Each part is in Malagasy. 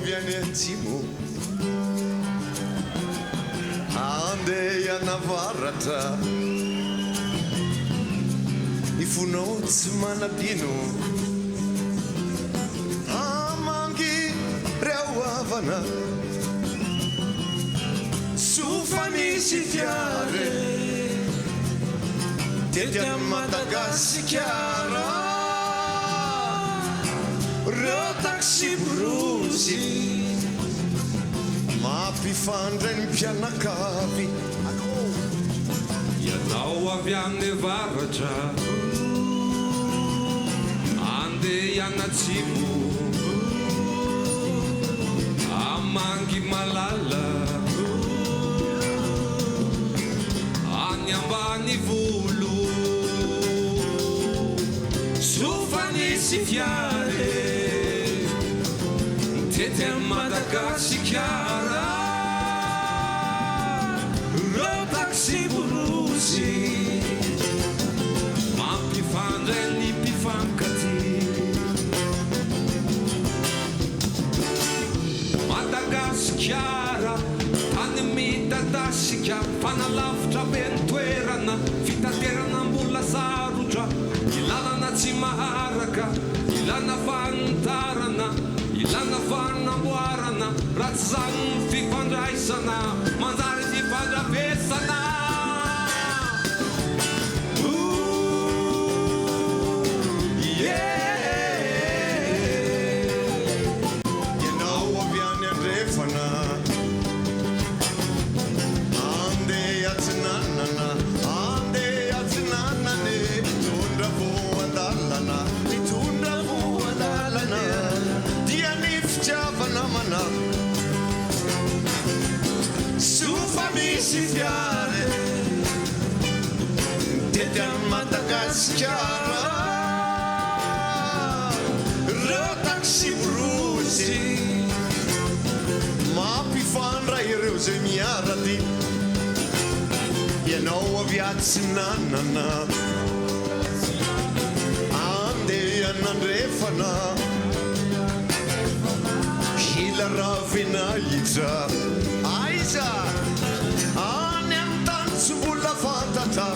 avy any atsimo andeha navaratra ifonao tsy manadino amangy reo avana sofa misy fiare tety any Madagasikara reo taxi brosy mampifandray ny mpianakavy ianao avy amin'ny varatra andeha anatsimo amangy malala any ambany volo sofa nisy fiare tety any Madagasikara reo taxi brosy mampifandray ny mpifankaty Madagasikara tany midadasika fanalavitra be ny toerana fitaterana mbola sarotra ilalana tsy maharaka ilana fanitarana ilana fanamboarana ratsy zany ny fifandraisana manjary fifandravesana ianao avy any andrefana andeha atsinanana andeha atsinanane mitondra voandalana mitondra voandalana dia ny fitiavana mana sofa misy fiare tety any Madagasikara reo taxi brosy mampifandray ireo zay miarady ianao avy atsinanana andeha nandrefana hila ravina itra aiza any amin'ny tany tsy mbola fantatra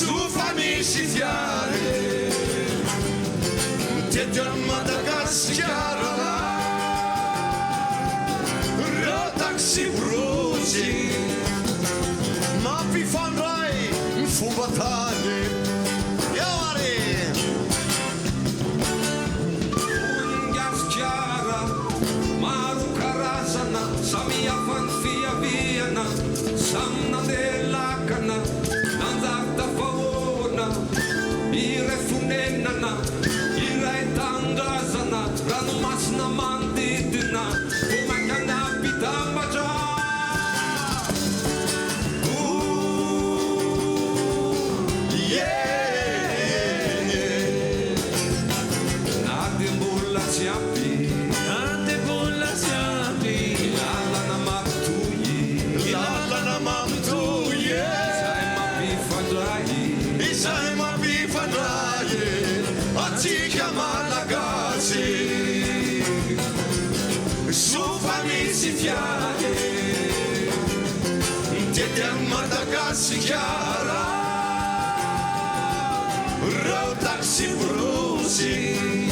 sofa misy fiare tety any Madagasikara reo taxi brosy mampifandray ny fomba tany eo are Madagasikara maro karazana samy hafa ny fiaviana samy nandeha lakana nanjary tafahoana iray fonenana iray tandrazana ranomasina manodidina vomankana mpitambatra sofa misy fiare tety any Madagasikara reo taxi brosy